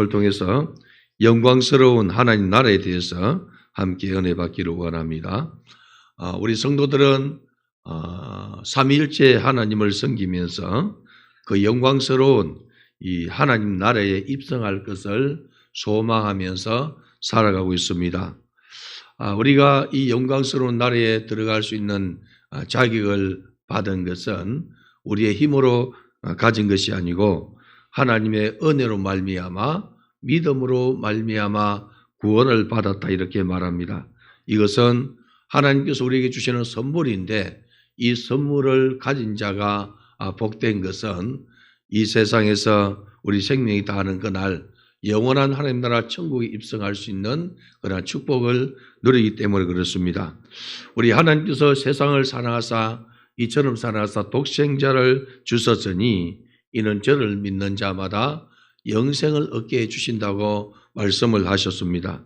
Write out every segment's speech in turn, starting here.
을 통해서 영광스러운 하나님 나라에 대해서 함께 은혜 받기를 원합니다. 우리 성도들은 삼위일체 하나님을 섬기면서 그 영광스러운 이 하나님 나라에 입성할 것을 소망하면서 살아가고 있습니다. 우리가 이 영광스러운 나라에 들어갈 수 있는 자격을 받은 것은 우리의 힘으로 가진 것이 아니고 하나님의 은혜로 말미암아 믿음으로 말미암아 구원을 받았다 이렇게 말합니다. 이것은 하나님께서 우리에게 주시는 선물인데 이 선물을 가진 자가 복된 것은 이 세상에서 우리 생명이 다하는 그날 영원한 하나님 나라 천국에 입성할 수 있는 그런 축복을 누리기 때문에 그렇습니다. 우리 하나님께서 세상을 사랑하사 이처럼 사랑하사 독생자를 주셨으니 이는 저를 믿는 자마다 영생을 얻게 해주신다고 말씀을 하셨습니다.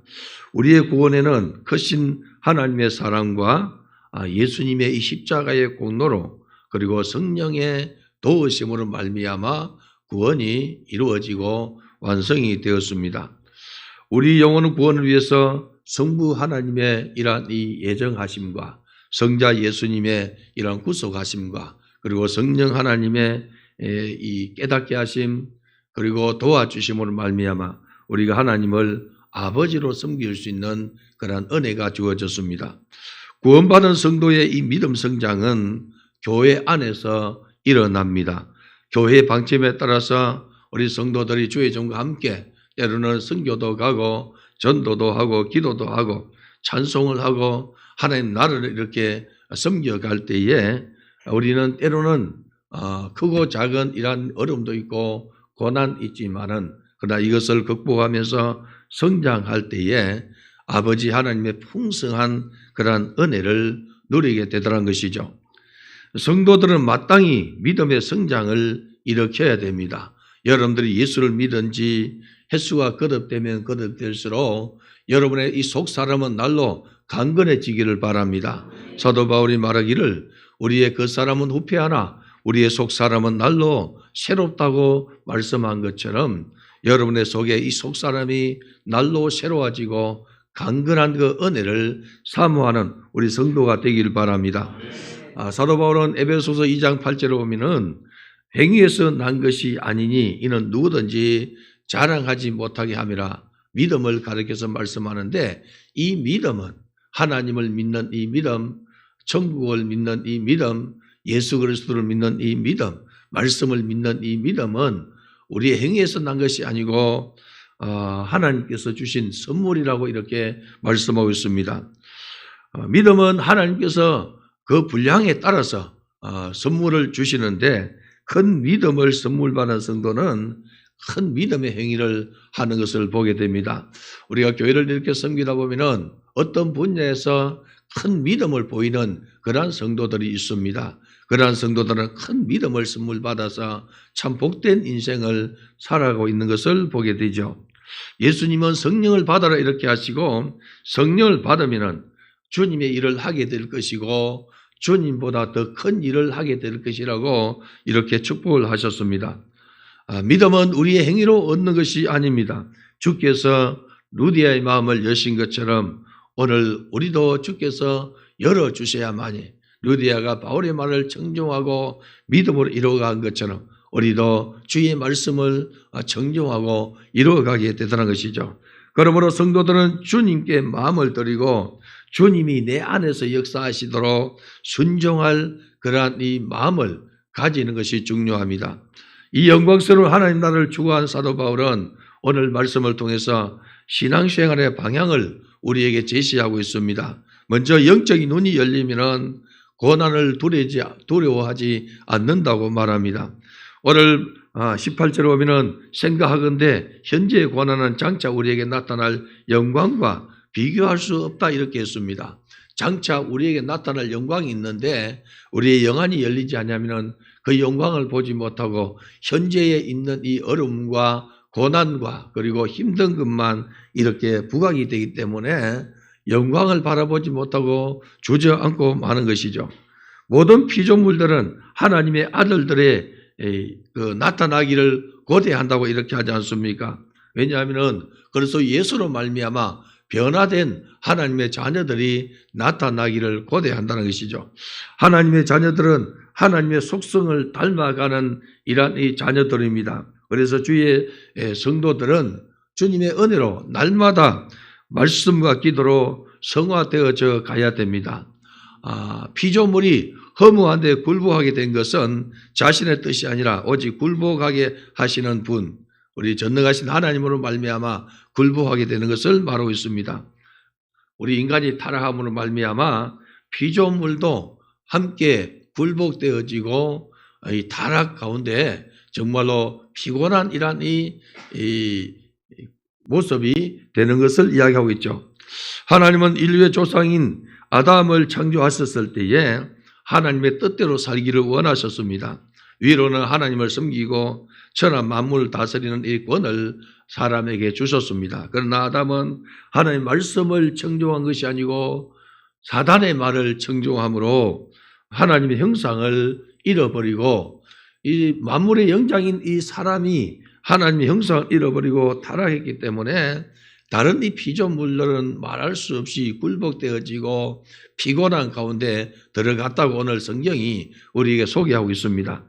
우리의 구원에는 크신 하나님의 사랑과 예수님의 이 십자가의 공로로 그리고 성령의 도우심으로 말미암아 구원이 이루어지고 완성이 되었습니다. 우리 영혼의 구원을 위해서 성부 하나님의 이러한 이 예정하심과 성자 예수님의 이러한 구속하심과 그리고 성령 하나님의 이 깨닫게 하심 그리고 도와주심으로 말미암아 우리가 하나님을 아버지로 섬길 수 있는 그러한 은혜가 주어졌습니다. 구원받은 성도의 이 믿음 성장은 교회 안에서 일어납니다. 교회의 방침에 따라서 우리 성도들이 주의 종과 함께 때로는 선교도 가고 전도도 하고 기도도 하고 찬송을 하고 하나님 나라를 이렇게 섬겨갈 때에 우리는 때로는 크고 작은 이러한 어려움도 있고 고난이 있지만은 그러나 이것을 극복하면서 성장할 때에 아버지 하나님의 풍성한 그러한 은혜를 누리게 되더란 것이죠. 성도들은 마땅히 믿음의 성장을 일으켜야 됩니다. 여러분들이 예수를 믿은 지 횟수가 거듭되면 거듭될수록 여러분의 이 속사람은 날로 강건해지기를 바랍니다. 사도 바울이 말하기를 우리의 겉사람은 후패하나 우리의 속사람은 날로 새롭다고 말씀한 것처럼 여러분의 속에 이 속사람이 날로 새로워지고 강건한 그 은혜를 사모하는 우리 성도가 되기를 바랍니다. 사도 바울은 에베소서 2장 8절에 보면은 행위에서 난 것이 아니니 이는 누구든지 자랑하지 못하게 함이라 믿음을 가르쳐서 말씀하는데 이 믿음은 하나님을 믿는 이 믿음, 천국을 믿는 이 믿음, 예수 그리스도를 믿는 이 믿음, 말씀을 믿는 이 믿음은 우리의 행위에서 난 것이 아니고 하나님께서 주신 선물이라고 이렇게 말씀하고 있습니다. 믿음은 하나님께서 그 분량에 따라서 선물을 주시는데 큰 믿음을 선물 받은 성도는 큰 믿음의 행위를 하는 것을 보게 됩니다. 우리가 교회를 이렇게 섬기다 보면은 어떤 분야에서 큰 믿음을 보이는 그러한 성도들이 있습니다. 그러한 성도들은 큰 믿음을 선물 받아서 참 복된 인생을 살아가고 있는 것을 보게 되죠. 예수님은 성령을 받아라 이렇게 하시고 성령을 받으면은 주님의 일을 하게 될 것이고 주님보다 더 큰 일을 하게 될 것이라고 이렇게 축복을 하셨습니다. 믿음은 우리의 행위로 얻는 것이 아닙니다. 주께서 루디아의 마음을 여신 것처럼 오늘 우리도 주께서 열어주셔야만이 루디아가 바울의 말을 청종하고 믿음으로 이루어간 것처럼 우리도 주의 말씀을 청종하고 이루어가게 되더라는 것이죠. 그러므로 성도들은 주님께 마음을 드리고 주님이 내 안에서 역사하시도록 순종할 그러한 이 마음을 가지는 것이 중요합니다. 이 영광스러운 하나님 나라를 추구한 사도 바울은 오늘 말씀을 통해서 신앙생활의 방향을 우리에게 제시하고 있습니다. 먼저 영적인 눈이 열리면은 고난을 두려워하지 않는다고 말합니다. 오늘 18절에 보면은 생각하건대 현재의 고난은 장차 우리에게 나타날 영광과 비교할 수 없다 이렇게 했습니다. 장차 우리에게 나타날 영광이 있는데 우리의 영안이 열리지 않으면 그 영광을 보지 못하고 현재에 있는 이 어려움과 고난과 그리고 힘든 것만 이렇게 부각이 되기 때문에 영광을 바라보지 못하고 주저앉고 마는 것이죠. 모든 피조물들은 하나님의 아들들의 나타나기를 고대한다고 이렇게 하지 않습니까? 왜냐하면은 그래서 예수로 말미암아 변화된 하나님의 자녀들이 나타나기를 고대한다는 것이죠. 하나님의 자녀들은 하나님의 속성을 닮아가는 이러한 이 자녀들입니다. 그래서 주의 성도들은 주님의 은혜로 날마다 말씀과 기도로 성화되어져 가야 됩니다. 피조물이 허무한데 굴복하게 된 것은 자신의 뜻이 아니라 오직 굴복하게 하시는 분, 우리 전능하신 하나님으로 말미암아 굴복하게 되는 것을 말하고 있습니다. 우리 인간이 타락함으로 말미암아 피조물도 함께 굴복되어지고 이 타락 가운데 정말로 피곤한 이러한 이 모습이 되는 것을 이야기하고 있죠. 하나님은 인류의 조상인 아담을 창조하셨을 때에 하나님의 뜻대로 살기를 원하셨습니다. 위로는 하나님을 섬기고 천하 만물을 다스리는 이 권을 사람에게 주셨습니다. 그러나 아담은 하나님의 말씀을 청종한 것이 아니고 사단의 말을 청종함으로 하나님의 형상을 잃어버리고 이 만물의 영장인 이 사람이 하나님의 형상을 잃어버리고 타락했기 때문에 다른 이 피조물들은 말할 수 없이 굴복되어지고 피곤한 가운데 들어갔다고 오늘 성경이 우리에게 소개하고 있습니다.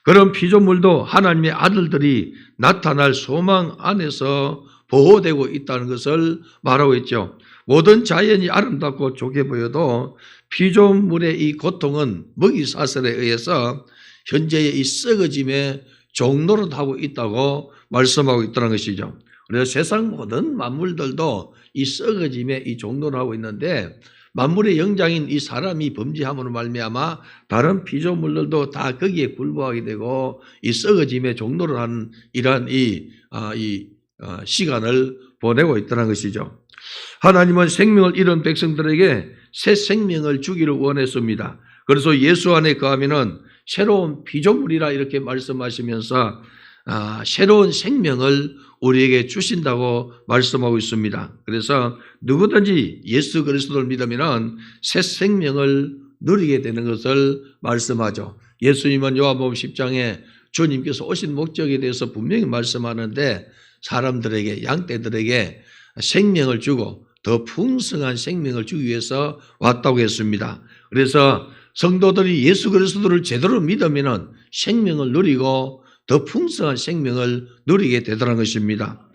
그런 피조물도 하나님의 아들들이 나타날 소망 안에서 보호되고 있다는 것을 말하고 있죠. 모든 자연이 아름답고 좋게 보여도 피조물의 이 고통은 먹이사슬에 의해서 현재의 이 썩어짐에 종노릇하고 있다고 말씀하고 있다는 것이죠. 그래서 세상 모든 만물들도 이 썩어짐에 이 종노릇하고 있는데 만물의 영장인 이 사람이 범죄함으로 말미암아 다른 피조물들도 다 거기에 굴복하게 되고 이 썩어짐에 종노를 하는 이러한 시간을 보내고 있다는 것이죠. 하나님은 생명을 잃은 백성들에게 새 생명을 주기를 원했습니다. 그래서 예수 안에 거하면은 새로운 피조물이라 이렇게 말씀하시면서 새로운 생명을 우리에게 주신다고 말씀하고 있습니다. 그래서 누구든지 예수 그리스도를 믿으면 새 생명을 누리게 되는 것을 말씀하죠. 예수님은 요한복음 10장에 주님께서 오신 목적에 대해서 분명히 말씀하는데 사람들에게 양떼들에게 생명을 주고 더 풍성한 생명을 주기 위해서 왔다고 했습니다. 그래서 성도들이 예수 그리스도를 제대로 믿으면 생명을 누리고 더 풍성한 생명을 누리게 되더라는 것입니다.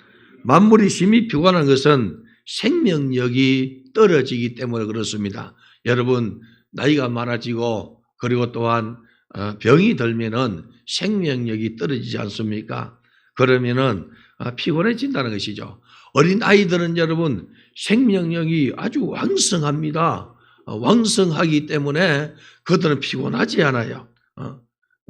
만물이 심히 피곤한 것은 생명력이 떨어지기 때문에 그렇습니다. 여러분 나이가 많아지고 그리고 또한 병이 들면은 생명력이 떨어지지 않습니까? 그러면은 피곤해진다는 것이죠. 어린 아이들은 여러분 생명력이 아주 왕성합니다. 왕성하기 때문에 그들은 피곤하지 않아요.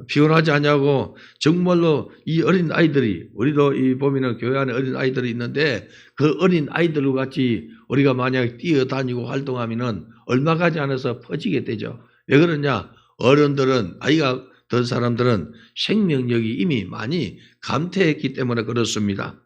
피곤하지 않냐고 정말로 이 어린 아이들이 우리도 이 보면은 교회 안에 어린 아이들이 있는데 그 어린 아이들과 같이 우리가 만약 뛰어다니고 활동하면은 얼마 가지 않아서 퍼지게 되죠. 왜 그러냐? 어른들은 나이가 든 사람들은 생명력이 이미 많이 감퇴했기 때문에 그렇습니다.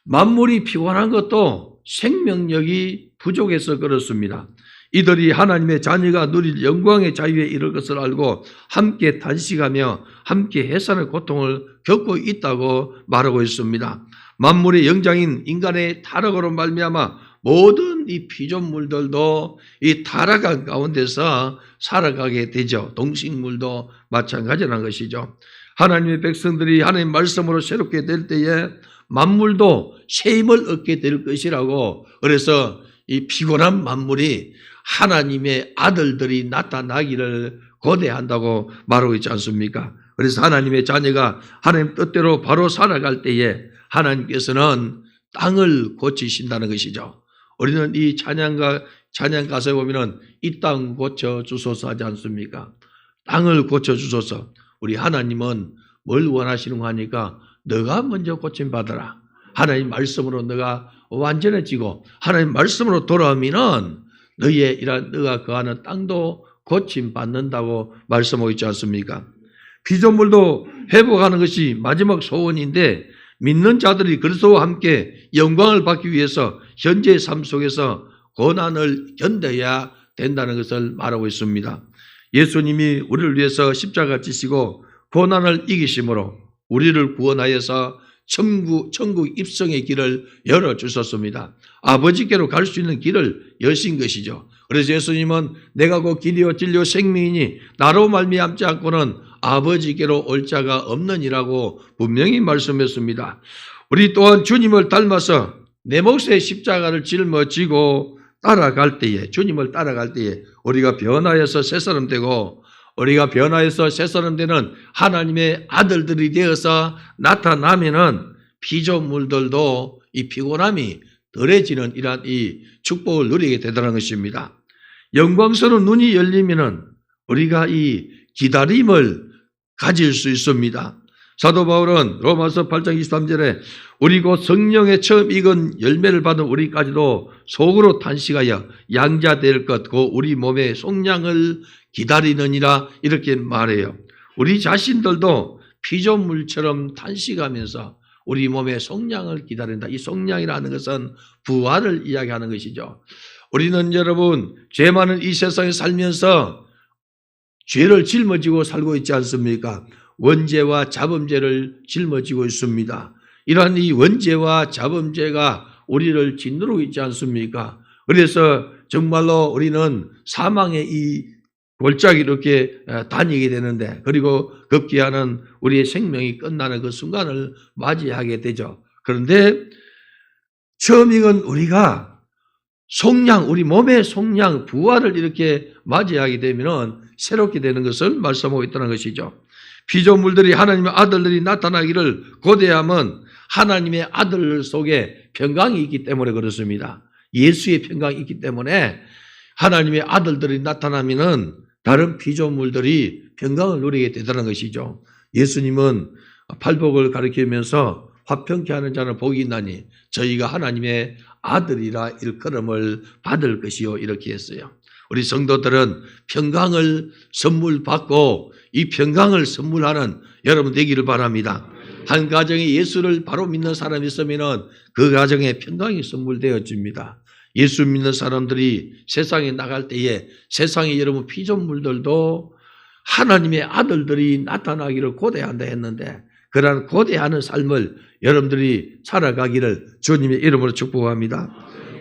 만물이 피곤한 것도 생명력이 부족해서 그렇습니다. 이들이 하나님의 자녀가 누릴 영광의 자유에 이를 것을 알고 함께 단식하며 함께 해산의 고통을 겪고 있다고 말하고 있습니다. 만물의 영장인 인간의 타락으로 말미암아 모든 이 피조물들도 이 타락한 가운데서 살아가게 되죠. 동식물도 마찬가지라는 것이죠. 하나님의 백성들이 하나님의 말씀으로 새롭게 될 때에 만물도 새 힘을 얻게 될 것이라고, 그래서 이 피곤한 만물이 하나님의 아들들이 나타나기를 고대한다고 말하고 있지 않습니까? 그래서 하나님의 자녀가 하나님 뜻대로 바로 살아갈 때에 하나님께서는 땅을 고치신다는 것이죠. 우리는 이 찬양 가사에 보면은 이 땅 고쳐 주소서 하지 않습니까? 땅을 고쳐 주소서. 우리 하나님은 뭘 원하시는가 하니까 너가 먼저 고침 받아라. 하나님 말씀으로 너가 완전해지고 하나님 말씀으로 돌아오면은 너희의 이런 너가 거하는 땅도 고침 받는다고 말씀하고 있지 않습니까? 피조물도 회복하는 것이 마지막 소원인데 믿는 자들이 그리스도와 함께 영광을 받기 위해서 현재의 삶 속에서 고난을 견뎌야 된다는 것을 말하고 있습니다. 예수님이 우리를 위해서 십자가 지시고 고난을 이기심으로 우리를 구원하여서 천국 입성의 길을 열어주셨습니다. 아버지께로 갈 수 있는 길을 여신 것이죠. 그래서 예수님은 내가 곧 길이요 진리요 생명이니 나로 말미암지 않고는 아버지께로 올 자가 없느니라고 분명히 말씀했습니다. 우리 또한 주님을 닮아서 내 몫의 십자가를 짊어지고 따라갈 때에, 주님을 따라갈 때에 우리가 변화해서 새 사람 되고, 우리가 변화해서 새 사람 되는 하나님의 아들들이 되어서 나타나면은 피조물들도 이 피곤함이 덜해지는 이러한 이 축복을 누리게 되더라는 것입니다. 영광스러운 눈이 열리면은 우리가 이 기다림을 가질 수 있습니다. 사도 바울은 로마서 8장 23절에 우리 곧 성령의 처음 익은 열매를 받은 우리까지도 속으로 탄식하여 양자될 것 곧 우리 몸의 속량을 기다리느니라 이렇게 말해요. 우리 자신들도 피조물처럼 탄식하면서 우리 몸의 속량을 기다린다. 이 속량이라는 것은 부활을 이야기하는 것이죠. 우리는 여러분 죄 많은 이 세상에 살면서 죄를 짊어지고 살고 있지 않습니까? 원죄와 자범죄를 짊어지고 있습니다. 이러한 이 원죄와 자범죄가 우리를 짓누르고 있지 않습니까? 그래서 정말로 우리는 사망의 이 골짜기 이렇게 다니게 되는데, 그리고 급기야는 우리의 생명이 끝나는 그 순간을 맞이하게 되죠. 그런데 처음 익은 우리가 속량, 우리 몸의 속량, 부활을 이렇게 맞이하게 되면 새롭게 되는 것을 말씀하고 있다는 것이죠. 피조물들이 하나님의 아들들이 나타나기를 고대함은 하나님의 아들 속에 평강이 있기 때문에 그렇습니다. 예수의 평강이 있기 때문에 하나님의 아들들이 나타나면은 다른 피조물들이 평강을 누리게 되더라는 것이죠. 예수님은 팔복을 가리키면서 화평케 하는 자는 복이 있나니 저희가 하나님의 아들이라 일컬음을 받을 것이요 이렇게 했어요. 우리 성도들은 평강을 선물 받고 이 평강을 선물하는 여러분 되기를 바랍니다. 한 가정에 예수를 바로 믿는 사람이 있으면 그 가정에 평강이 선물되어집니다. 예수 믿는 사람들이 세상에 나갈 때에 세상의 여러분 피조물들도 하나님의 아들들이 나타나기를 고대한다 했는데, 그러한 고대하는 삶을 여러분들이 살아가기를 주님의 이름으로 축복합니다.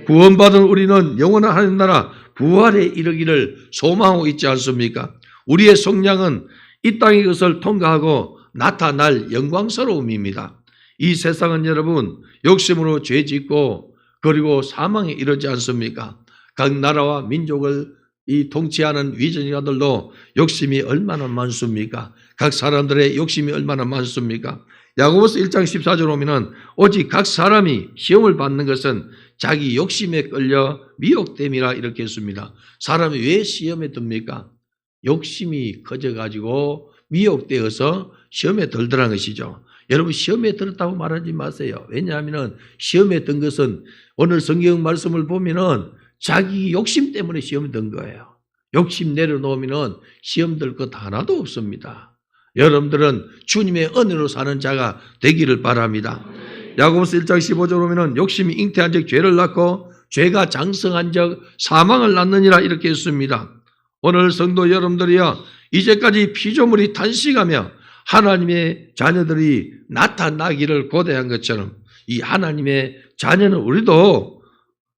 구원받은 우리는 영원한 하나님 나라 부활에 이르기를 소망하고 있지 않습니까? 우리의 속량은 이 땅의 것을 통과하고 나타날 영광스러움입니다. 이 세상은 여러분 욕심으로 죄짓고 그리고 사망에 이르지 않습니까? 각 나라와 민족을 이 통치하는 위정자들도 욕심이 얼마나 많습니까? 각 사람들의 욕심이 얼마나 많습니까? 야고보서 1장 14절 보면은 오직 각 사람이 시험을 받는 것은 자기 욕심에 끌려 미혹됨이라 이렇게 했습니다. 사람이 왜 시험에 듭니까? 욕심이 커져가지고 미혹되어서 시험에 들더라는 것이죠. 여러분 시험에 들었다고 말하지 마세요. 왜냐하면 시험에 든 것은 오늘 성경 말씀을 보면은 자기 욕심 때문에 시험에 든 거예요. 욕심 내려놓으면은 시험 들 것 하나도 없습니다. 여러분들은 주님의 은혜로 사는 자가 되기를 바랍니다. 야고보서 1장 15절 보면은 욕심이 잉태한 적 죄를 낳고 죄가 장성한 적 사망을 낳느니라 이렇게 했습니다. 오늘 성도 여러분들이요, 이제까지 피조물이 탄식하며 하나님의 자녀들이 나타나기를 고대한 것처럼 이 하나님의 자녀는 우리도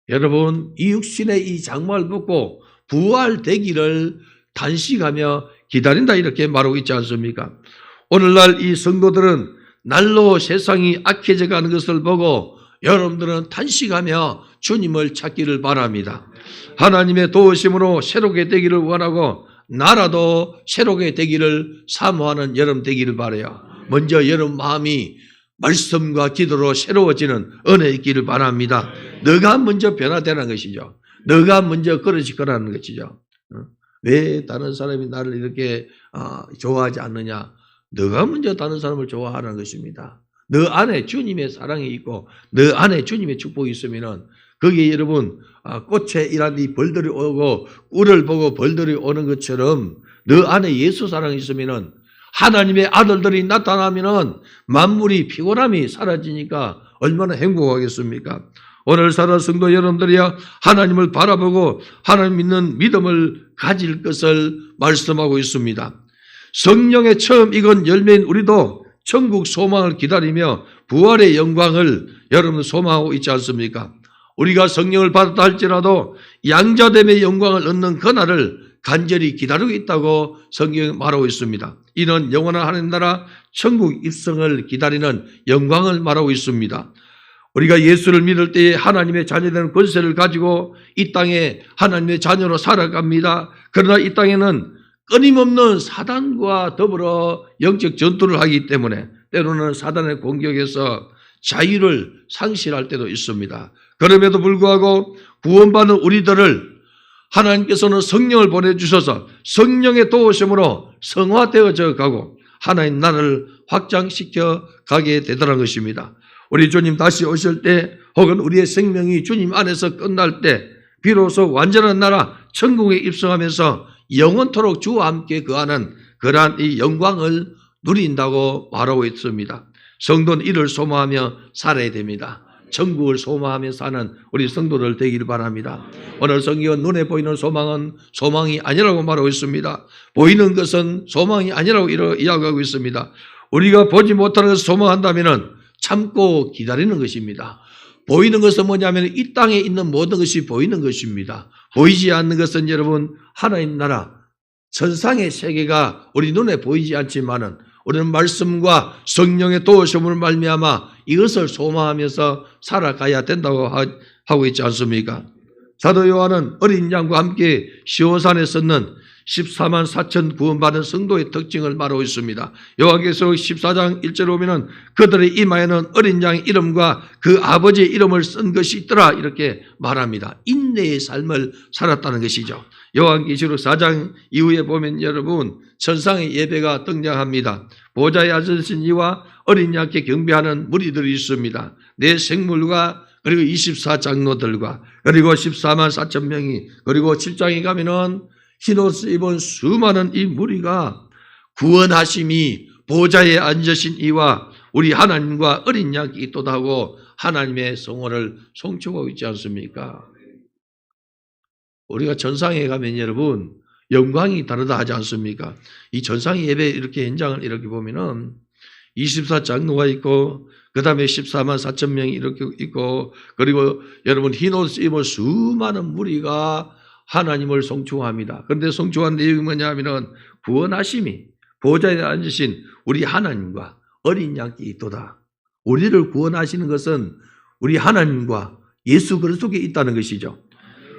여러분 이 육신의 이 장막을 벗고 부활되기를 단식하며 기다린다 이렇게 말하고 있지 않습니까? 오늘날 이 성도들은 날로 세상이 악해져 가는 것을 보고 여러분들은 탄식하며 주님을 찾기를 바랍니다. 하나님의 도우심으로 새롭게 되기를 원하고 나라도 새롭게 되기를 사모하는 여러분 되기를 바라요. 먼저 여러분 마음이 말씀과 기도로 새로워지는 은혜 있기를 바랍니다. 너가 먼저 변화되는 것이죠. 너가 먼저 그릇이 거라는 것이죠. 왜 다른 사람이 나를 이렇게 좋아하지 않느냐? 너가 먼저 다른 사람을 좋아하는 것입니다. 너 안에 주님의 사랑이 있고 너 안에 주님의 축복이 있으면은 거기에 여러분 꽃에 이란 이 벌들이 오고 꿀을 보고 벌들이 오는 것처럼 너 안에 예수 사랑이 있으면은 하나님의 아들들이 나타나면은 만물이 피곤함이 사라지니까 얼마나 행복하겠습니까? 오늘 살아 성도 여러분들이야 하나님을 바라보고 하나님 믿는 믿음을 가질 것을 말씀하고 있습니다. 성령의 처음 익은 열매인 우리도 천국 소망을 기다리며 부활의 영광을 여러분 소망하고 있지 않습니까? 우리가 성령을 받았다 할지라도 양자됨의 영광을 얻는 그날을 간절히 기다리고 있다고 성경이 말하고 있습니다. 이는 영원한 하나님 나라 천국 입성을 기다리는 영광을 말하고 있습니다. 우리가 예수를 믿을 때에 하나님의 자녀되는 권세를 가지고 이 땅에 하나님의 자녀로 살아갑니다. 그러나 이 땅에는 끊임없는 사단과 더불어 영적 전투를 하기 때문에 때로는 사단의 공격에서 자유를 상실할 때도 있습니다. 그럼에도 불구하고 구원받은 우리들을 하나님께서는 성령을 보내주셔서 성령의 도우심으로 성화되어져 가고 하나님 나라를 확장시켜 가게 되더라는 것입니다. 우리 주님 다시 오실 때 혹은 우리의 생명이 주님 안에서 끝날 때 비로소 완전한 나라 천국에 입성하면서 영원토록 주와 함께 거하는 그러한 이 영광을 누린다고 말하고 있습니다. 성도는 이를 소망하며 살아야 됩니다. 천국을 소망하며 사는 우리 성도들 되기를 바랍니다. 오늘 성경은 눈에 보이는 소망은 소망이 아니라고 말하고 있습니다. 보이는 것은 소망이 아니라고 이야기하고 있습니다. 우리가 보지 못하는 것을 소망한다면 참고 기다리는 것입니다. 보이는 것은 뭐냐면 이 땅에 있는 모든 것이 보이는 것입니다. 보이지 않는 것은 여러분 하나님 나라 천상의 세계가 우리 눈에 보이지 않지만은 우리는 말씀과 성령의 도우심을 말미암아 이것을 소망하면서 살아가야 된다고 하고 있지 않습니까? 사도 요한은 어린 양과 함께 시온산에 섰는 14만 4천 구원받은 성도의 특징을 말하고 있습니다. 요한계시록 14장 1절에 보면 그들의 이마에는 어린 양의 이름과 그 아버지의 이름을 쓴 것이 있더라 이렇게 말합니다. 인내의 삶을 살았다는 것이죠. 요한계시록 4장 이후에 보면 여러분 천상의 예배가 등장합니다. 보좌에 앉으신 이와 어린 양께 경배하는 무리들이 있습니다. 네 생물과 그리고 24장로들과 그리고 14만 4천 명이 그리고 7장에 가면은 흰옷을 입은 수많은 이 무리가 구원하심이 보좌에 앉으신 이와 우리 하나님과 어린 양께 있도다 하고 하나님의 성호를 송축하고 있지 않습니까? 우리가 전상에 가면 여러분 영광이 다르다 하지 않습니까? 이 전상의 예배 이렇게 현장을 이렇게 보면은 24장로가 있고 그 다음에 14만 4천 명이 이렇게 있고 그리고 여러분 흰옷을 입은 수많은 무리가 하나님을 송축합니다. 그런데 송축한 내용이 뭐냐 하면은 구원하심이 보좌에 앉으신 우리 하나님과 어린 양께 있도다. 우리를 구원하시는 것은 우리 하나님과 예수 그리스도께 있다는 것이죠.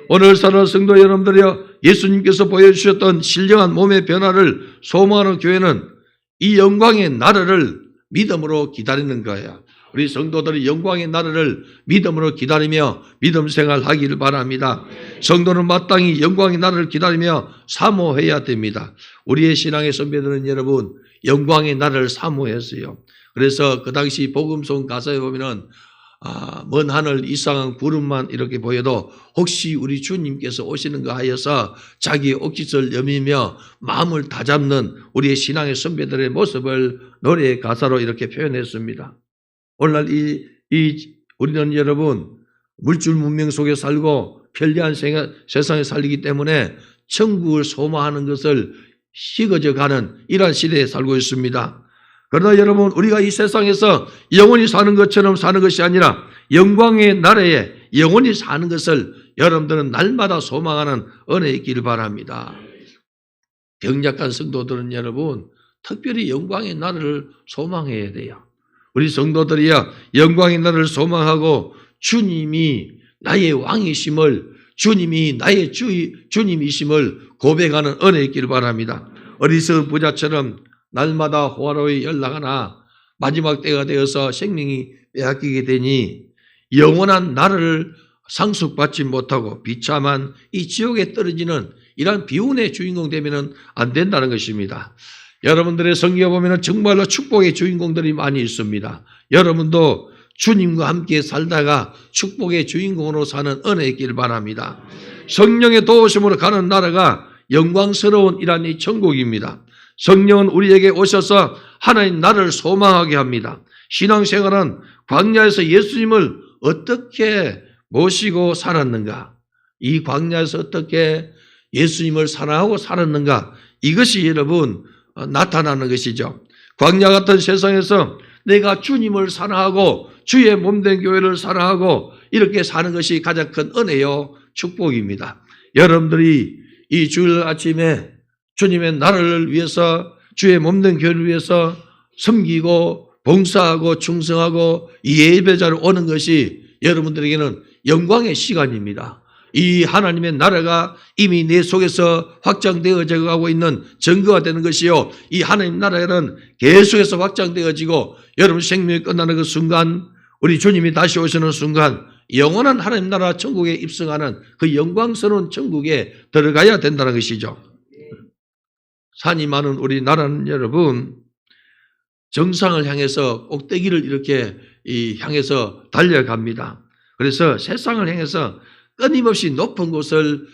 오늘 사는 성도 여러분들이여 예수님께서 보여주셨던 신령한 몸의 변화를 소망하는 교회는 이 영광의 나라를 믿음으로 기다리는 거예요. 우리 성도들이 영광의 나라를 믿음으로 기다리며 믿음 생활하기를 바랍니다. 성도는 마땅히 영광의 나라를 기다리며 사모해야 됩니다. 우리의 신앙의 선배들은 여러분 영광의 나라를 사모했어요. 그래서 그 당시 복음송 가사에 보면은 먼 하늘 이상한 구름만 이렇게 보여도 혹시 우리 주님께서 오시는가 하여서 자기 옷깃을 여미며 마음을 다잡는 우리의 신앙의 선배들의 모습을 노래의 가사로 이렇게 표현했습니다. 오늘날 우리는 여러분 물질 문명 속에 살고 편리한 세상에 살기 때문에 천국을 소망하는 것을 식어져 가는 이러한 시대에 살고 있습니다. 그러나 여러분 우리가 이 세상에서 영원히 사는 것처럼 사는 것이 아니라 영광의 나라에 영원히 사는 것을 여러분들은 날마다 소망하는 은혜에 있기를 바랍니다. 병약한 성도들은 여러분 특별히 영광의 나라를 소망해야 돼요. 우리 성도들이야 영광의 나라를 소망하고 주님이 나의 왕이심을 주님이 나의 주님이심을 고백하는 은혜에 있기를 바랍니다. 어리석은 부자처럼 날마다 호화로이 연락하나 마지막 때가 되어서 생명이 빼앗기게 되니 영원한 나라를 상속받지 못하고 비참한 이 지옥에 떨어지는 이러한 비운의 주인공 되면 안 된다는 것입니다. 여러분들의 성경에 보면 정말로 축복의 주인공들이 많이 있습니다. 여러분도 주님과 함께 살다가 축복의 주인공으로 사는 은혜에 있기를 바랍니다. 성령의 도우심으로 가는 나라가 영광스러운 이란 이 천국입니다. 성령은 우리에게 오셔서 하나님 나라를 소망하게 합니다. 신앙생활은 광야에서 예수님을 어떻게 모시고 살았는가? 이 광야에서 어떻게 예수님을 사랑하고 살았는가? 이것이 여러분 나타나는 것이죠. 광야 같은 세상에서 내가 주님을 사랑하고 주의 몸된 교회를 사랑하고 이렇게 사는 것이 가장 큰 은혜요 축복입니다. 여러분들이 이 주일 아침에 주님의 나라를 위해서 주의 몸된 교회를 위해서 섬기고 봉사하고 충성하고 이 예배자로 오는 것이 여러분들에게는 영광의 시간입니다. 이 하나님의 나라가 이미 내 속에서 확장되어져 가고 있는 증거가 되는 것이요. 이 하나님 나라는 계속해서 확장되어지고 여러분 생명이 끝나는 그 순간 우리 주님이 다시 오시는 순간 영원한 하나님 나라 천국에 입성하는 그 영광스러운 천국에 들어가야 된다는 것이죠. 산이 많은 우리 나라는 여러분 정상을 향해서 꼭대기를 이렇게 향해서 달려갑니다. 그래서 세상을 향해서 끊임없이 높은 곳을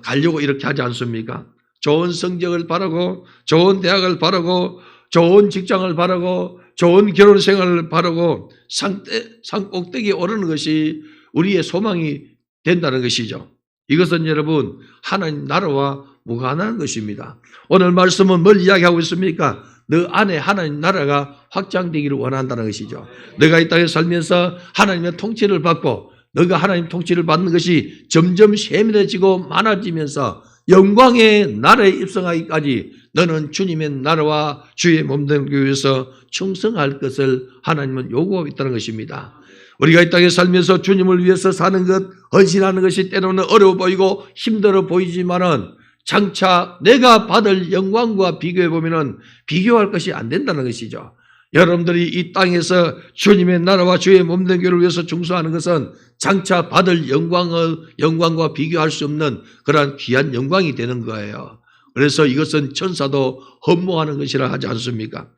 가려고 이렇게 하지 않습니까? 좋은 성적을 바라고 좋은 대학을 바라고 좋은 직장을 바라고 좋은 결혼 생활을 바라고 산 꼭대기에 오르는 것이 우리의 소망이 된다는 것이죠. 이것은 여러분 하나님 나라와 무관한 것입니다. 오늘 말씀은 뭘 이야기하고 있습니까? 너 안에 하나님 나라가 확장되기를 원한다는 것이죠. 너가 이 땅에 살면서 하나님의 통치를 받고 너가 하나님 통치를 받는 것이 점점 세밀해지고 많아지면서 영광의 나라에 입성하기까지 너는 주님의 나라와 주의 몸된 교회에서 충성할 것을 하나님은 요구하고 있다는 것입니다. 우리가 이 땅에 살면서 주님을 위해서 사는 것, 헌신하는 것이 때로는 어려워 보이고 힘들어 보이지만은 장차 내가 받을 영광과 비교해 보면은 비교할 것이 안 된다는 것이죠. 여러분들이 이 땅에서 주님의 나라와 주의 몸된 교회를 위해서 충성하는 것은 장차 받을 영광과 비교할 수 없는 그러한 귀한 영광이 되는 거예요. 그래서 이것은 천사도 흠모하는 것이라 하지 않습니까?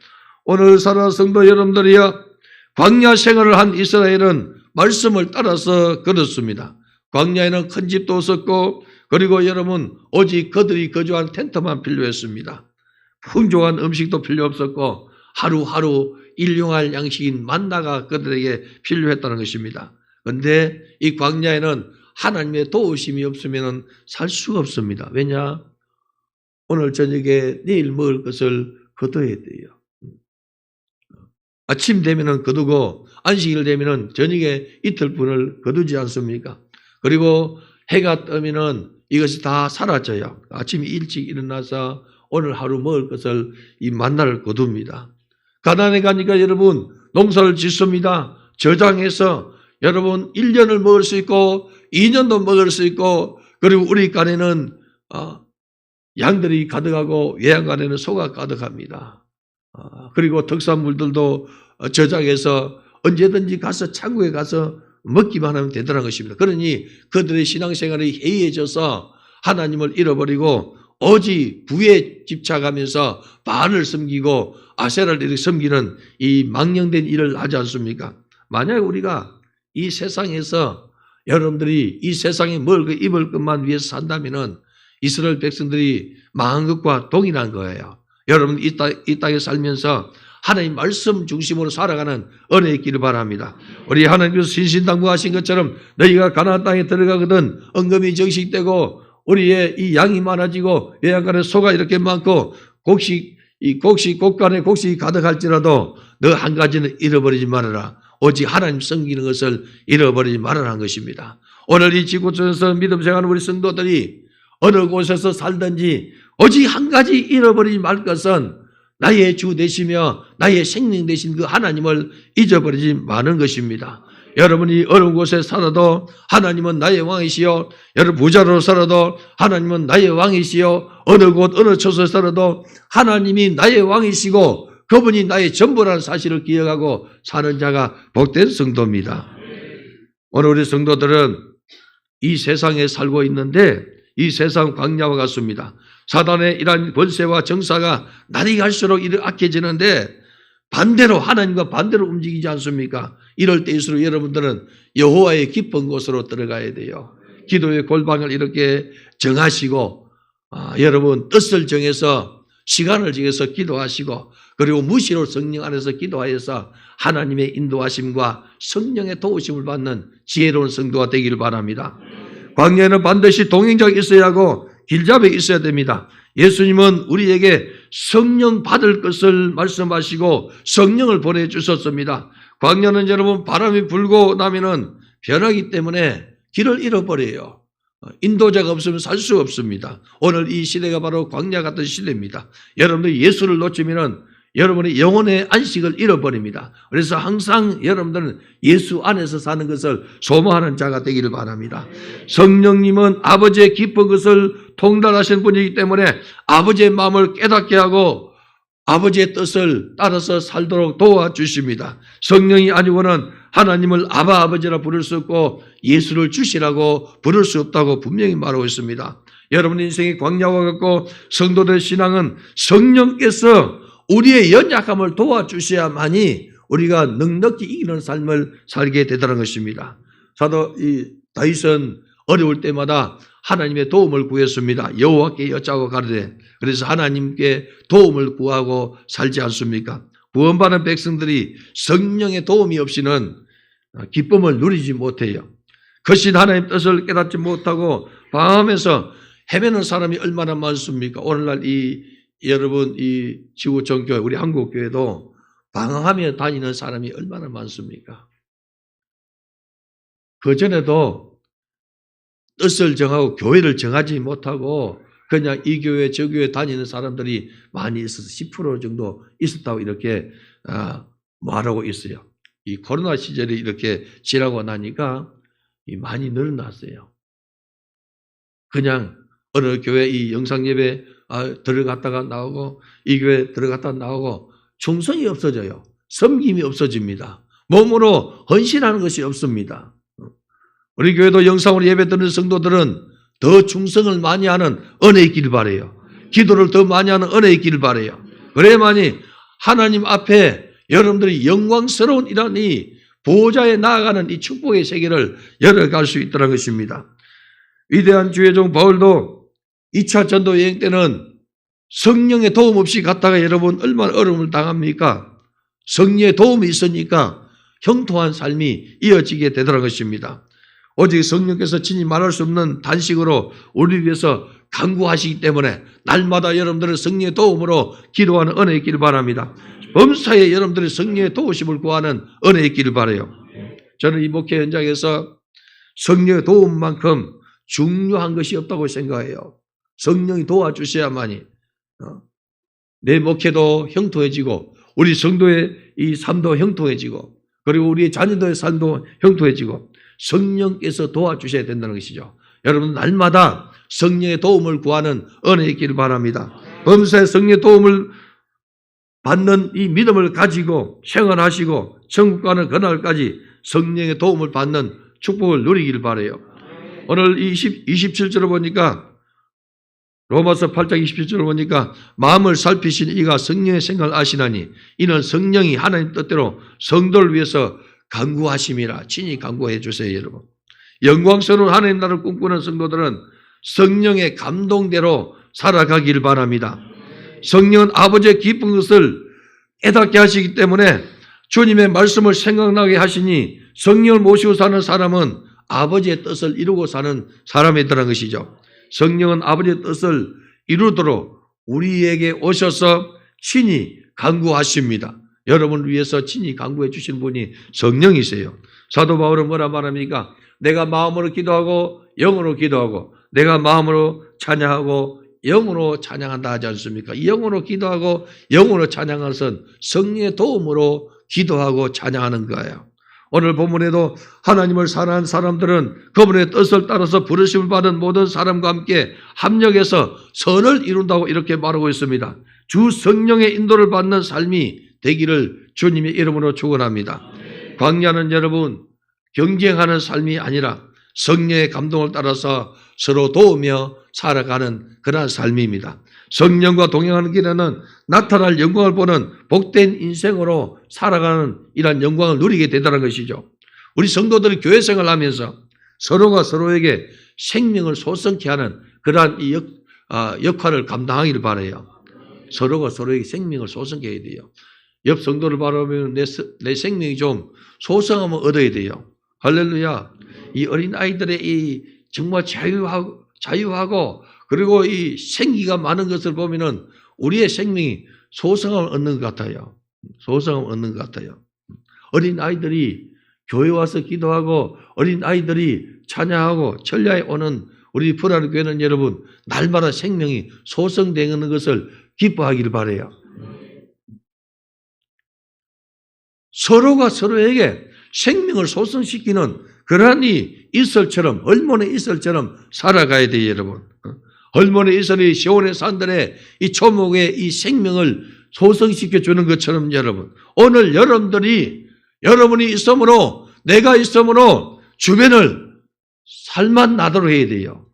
오늘 사랑하는 성도 여러분들이여, 광야 생활을 한 이스라엘은 말씀을 따라서 걸었습니다. 광야에는 큰 집도 없었고 그리고 여러분 오직 그들이 거주한 텐트만 필요했습니다. 풍족한 음식도 필요 없었고 하루하루 일용할 양식인 만나가 그들에게 필요했다는 것입니다. 그런데 이 광야에는 하나님의 도우심이 없으면 살 수가 없습니다. 왜냐? 오늘 저녁에 내일 먹을 것을 거둬야 돼요. 아침 되면은 거두고 안식일 되면은 저녁에 이틀분을 거두지 않습니까? 그리고 해가 뜨면은 이것이 다 사라져요. 아침에 일찍 일어나서 오늘 하루 먹을 것을 이 만나를 거둡니다. 가나안에 가니까 여러분 농사를 짓습니다. 저장해서 여러분 1년을 먹을 수 있고 2년도 먹을 수 있고 그리고 우리 간에는 양들이 가득하고 외양간에는 소가 가득합니다. 그리고 특산물들도 저장해서 언제든지 가서 창고에 가서 먹기만 하면 되더라는 것입니다. 그러니 그들의 신앙생활이 해이해져서 하나님을 잃어버리고 오직 부에 집착하면서 바알을 섬기고 아세라를 이렇게 섬기는 이 망령된 일을 하지 않습니까? 만약에 우리가 이 세상에서 여러분들이 이 세상에 먹을 것 입을 것만 위해서 산다면은 이스라엘 백성들이 망한 것과 동일한 거예요. 여러분 이 땅에 살면서 하나님 말씀 중심으로 살아가는 은혜의 길을 바랍니다. 우리 하나님께서 신신당부하신 것처럼 너희가 가나안 땅에 들어가거든 은금이 정식되고 우리의 이 양이 많아지고 외양간에 소가 이렇게 많고 곡간에 곡식이 가득할지라도 너 한 가지는 잃어버리지 말아라. 오직 하나님 섬기는 것을 잃어버리지 말아라는 것입니다. 오늘 이 지구촌에서 믿음 생활하는 우리 성도들이 어느 곳에서 살든지 오직 한 가지 잃어버리지 말 것은 나의 주 되시며 나의 생명 되신 그 하나님을 잊어버리지 마는 것입니다. 여러분이 어려운 곳에 살아도 하나님은 나의 왕이시요, 여러분 부자로 살아도 하나님은 나의 왕이시요, 어느 곳 어느 처소에 살아도 하나님이 나의 왕이시고 그분이 나의 전부라는 사실을 기억하고 사는 자가 복된 성도입니다. 오늘 우리 성도들은 이 세상에 살고 있는데 이 세상 광야와 같습니다. 사단의 이러한 권세와 정사가 날이 갈수록 이렇게 악해지는데 반대로 하나님과 반대로 움직이지 않습니까? 이럴 때일수록 여러분들은 여호와의 깊은 곳으로 들어가야 돼요. 기도의 골방을 이렇게 정하시고 여러분 뜻을 정해서 시간을 정해서 기도하시고 그리고 무시로 성령 안에서 기도하여서 하나님의 인도하심과 성령의 도우심을 받는 지혜로운 성도가 되기를 바랍니다. 광야에는 반드시 동행자가 있어야 하고 길잡이가 있어야 됩니다. 예수님은 우리에게 성령 받을 것을 말씀하시고 성령을 보내주셨습니다. 광야는 여러분 바람이 불고 나면은 변하기 때문에 길을 잃어버려요. 인도자가 없으면 살 수 없습니다. 오늘 이 시대가 바로 광야 같은 시대입니다. 여러분들 예수를 놓치면은 여러분의 영혼의 안식을 잃어버립니다. 그래서 항상 여러분들은 예수 안에서 사는 것을 소망하는 자가 되기를 바랍니다. 성령님은 아버지의 깊은 것을 통달하신 분이기 때문에 아버지의 마음을 깨닫게 하고 아버지의 뜻을 따라서 살도록 도와주십니다. 성령이 아니고는 하나님을 아버지라 부를 수 없고 예수를 주시라고 부를 수 없다고 분명히 말하고 있습니다. 여러분 인생이 광야와 같고 성도들의 신앙은 성령께서 우리의 연약함을 도와주셔야만이 우리가 넉넉히 이기는 삶을 살게 되더라는 것입니다. 사도 다윗은 어려울 때마다 하나님의 도움을 구했습니다. 여호와께 여짜고 가르되 그래서 하나님께 도움을 구하고 살지 않습니까? 구원받은 백성들이 성령의 도움이 없이는 기쁨을 누리지 못해요. 거신 하나님의 뜻을 깨닫지 못하고 방황하면서 헤매는 사람이 얼마나 많습니까? 오늘날 여러분 이 지구촌 교회 우리 한국교회도 방황하며 다니는 사람이 얼마나 많습니까? 그전에도 뜻을 정하고 교회를 정하지 못하고 그냥 이 교회 저 교회 다니는 사람들이 많이 있어서 10% 정도 있었다고 이렇게 말하고 있어요. 이 코로나 시절이 이렇게 지나고 나니까 많이 늘어났어요. 그냥 어느 교회 이 영상예배 들어갔다가 나오고 이 교회 들어갔다가 나오고 충성이 없어져요. 섬김이 없어집니다. 몸으로 헌신하는 것이 없습니다. 우리 교회도 영상으로 예배 드리는 성도들은 더 충성을 많이 하는 은혜 있기를 바라요. 기도를 더 많이 하는 은혜 있기를 바라요. 그래야만이 하나님 앞에 여러분들이 영광스러운 이런 이 보호자에 나아가는 이 축복의 세계를 열어갈 수 있다는 것입니다. 위대한 주의 종 바울도 2차 전도 여행 때는 성령의 도움 없이 갔다가 여러분 얼마나 어려움을 당합니까? 성령의 도움이 있으니까 형통한 삶이 이어지게 되더라는 것입니다. 오직 성령께서 친히 말할 수 없는 단식으로 우리 위해서 간구하시기 때문에 날마다 여러분들은 성령의 도움으로 기도하는 은혜 있기를 바랍니다. 범사에 여러분들이 성령의 도우심을 구하는 은혜 있기를 바라요. 저는 이 목회 현장에서 성령의 도움만큼 중요한 것이 없다고 생각해요. 성령이 도와주셔야만이 내 목회도 형통해지고 우리 성도의 이 삶도 형통해지고 그리고 우리의 자녀들의 삶도 형통해지고 성령께서 도와주셔야 된다는 것이죠. 여러분 날마다 성령의 도움을 구하는 은혜 있기를 바랍니다. 범사에 성령의 도움을 받는 이 믿음을 가지고 생활하시고 천국 가는 그날까지 성령의 도움을 받는 축복을 누리기를 바라요. 오늘 27절을 보니까 로마서 8장 27절을 보니까 마음을 살피신 이가 성령의 생각을 아시나니 이는 성령이 하나님 뜻대로 성도를 위해서 간구하심이라. 친히 간구해 주세요, 여러분. 영광스러운 하나님 나라를 꿈꾸는 성도들은 성령의 감동대로 살아가기를 바랍니다. 성령은 아버지의 깊은 것을 깨닫게 하시기 때문에 주님의 말씀을 생각나게 하시니 성령을 모시고 사는 사람은 아버지의 뜻을 이루고 사는 사람이라는 것이죠. 성령은 아버지의 뜻을 이루도록 우리에게 오셔서 친히 간구하십니다. 여러분을 위해서 친히 간구해 주신 분이 성령이세요. 사도 바울은 뭐라 말합니까? 내가 마음으로 기도하고 영으로 기도하고 내가 마음으로 찬양하고 영으로 찬양한다 하지 않습니까? 영으로 기도하고 영으로 찬양하는 것은 성령의 도움으로 기도하고 찬양하는 거예요. 오늘 본문에도 하나님을 사랑하는 사람들은 그분의 뜻을 따라서 부르심을 받은 모든 사람과 함께 합력해서 선을 이룬다고 이렇게 말하고 있습니다. 주 성령의 인도를 받는 삶이 되기를 주님의 이름으로 축원합니다. 광야는 여러분 경쟁하는 삶이 아니라 성령의 감동을 따라서 서로 도우며 살아가는 그러한 삶입니다. 성령과 동행하는 길에는 나타날 영광을 보는 복된 인생으로 살아가는 이러한 영광을 누리게 되더라는 것이죠. 우리 성도들이 교회 생활을 하면서 서로가 서로에게 생명을 솟성케 하는 그러한 이 역할을 감당하기를 바라요. 서로가 서로에게 생명을 솟성케 해야 돼요. 옆 성도를 바라보면 내 생명이 좀 소성함을 얻어야 돼요. 할렐루야. 이 어린 아이들의 이 정말 자유하고 그리고 이 생기가 많은 것을 보면은 우리의 생명이 소성함을 얻는 것 같아요. 소성함을 얻는 것 같아요. 어린 아이들이 교회 와서 기도하고 어린 아이들이 찬양하고 천야에 오는 우리 불화의 교회는 여러분 날마다 생명이 소성되는 것을 기뻐하기를 바라요. 서로가 서로에게 생명을 소성시키는 그러한 이 이슬처럼 얼몬의 이슬처럼 살아가야 돼요, 여러분. 얼몬의 이슬이 시온의 산들에 이 초목의 이 생명을 소성시켜 주는 것처럼 여러분 오늘 여러분이 있으므로 내가 있으므로 주변을 살만 나도록 해야 돼요.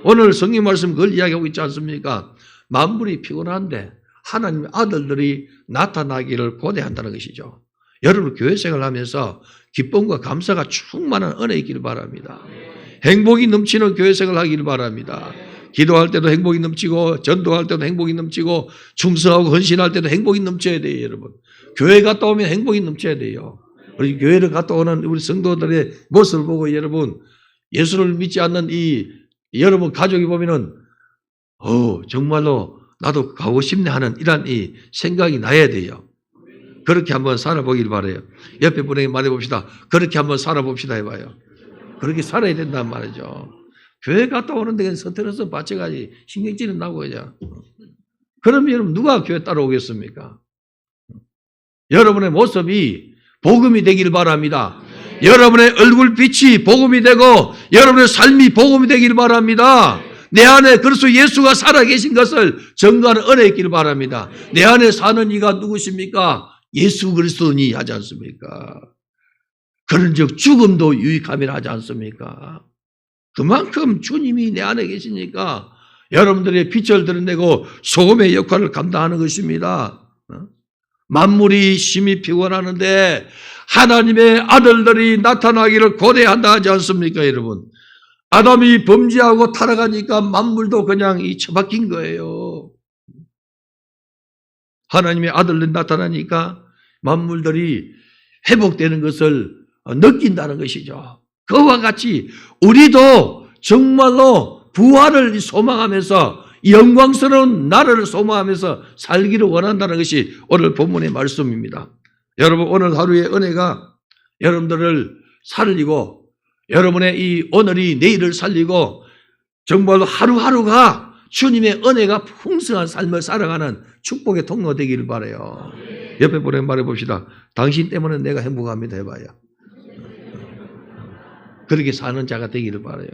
오늘 성경 말씀 그걸 이야기하고 있지 않습니까? 만물이 피곤한데 하나님의 아들들이 나타나기를 고대한다는 것이죠. 여러분 교회 생활하면서 기쁨과 감사가 충만한 은혜 있기를 바랍니다. 행복이 넘치는 교회 생활을 하기를 바랍니다. 기도할 때도 행복이 넘치고 전도할 때도 행복이 넘치고 충성하고 헌신할 때도 행복이 넘쳐야 돼요, 여러분. 교회 갔다 오면 행복이 넘쳐야 돼요. 우리 교회를 갔다 오는 우리 성도들의 모습을 보고 여러분 예수를 믿지 않는 이 여러분 가족이 보면은 정말로 나도 가고 싶네 하는 이런 이 생각이 나야 돼요. 그렇게 한번 살아보길 바라요. 옆에 분에게 말해봅시다. 그렇게 한번 살아봅시다 해봐요. 그렇게 살아야 된단 말이죠. 교회 갔다 오는데 서툴러서 바쳐가지 신경질은 나고 그냥. 그럼 여러분 누가 교회 따라오겠습니까? 여러분의 모습이 복음이 되길 바랍니다. 여러분의 얼굴빛이 복음이 되고 여러분의 삶이 복음이 되길 바랍니다. 내 안에 그리스도 예수가 살아계신 것을 증거하는 은혜 있기를 바랍니다. 내 안에 사는 이가 누구십니까? 예수 그리스도니 하지 않습니까? 그런즉 죽음도 유익함이라 하지 않습니까? 그만큼 주님이 내 안에 계시니까 여러분들의 빛을 드러내고 소금의 역할을 감당하는 것입니다. 만물이 심히 피곤하는데 하나님의 아들들이 나타나기를 고대한다 하지 않습니까, 여러분? 아담이 범죄하고 타락하니까 만물도 그냥 처박힌 거예요. 하나님의 아들들이 나타나니까 만물들이 회복되는 것을 느낀다는 것이죠. 그와 같이 우리도 정말로 부활을 소망하면서 영광스러운 나라를 소망하면서 살기를 원한다는 것이 오늘 본문의 말씀입니다. 여러분 오늘 하루의 은혜가 여러분들을 살리고 여러분의 이 오늘이 내일을 살리고 정말로 하루하루가 주님의 은혜가 풍성한 삶을 살아가는 축복의 통로 되기를 바라요. 옆에 분에게 말해봅시다. 당신 때문에 내가 행복합니다 해봐요. 그렇게 사는 자가 되기를 바라요.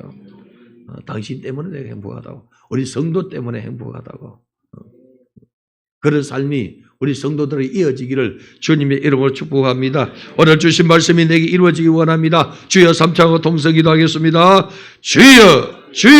당신 때문에 내가 행복하다고. 우리 성도 때문에 행복하다고. 그런 삶이 우리 성도들이 이어지기를 주님의 이름으로 축복합니다. 오늘 주신 말씀이 내게 이루어지기 원합니다. 주여 삼창하고 동성 기도하겠습니다. 주여 주여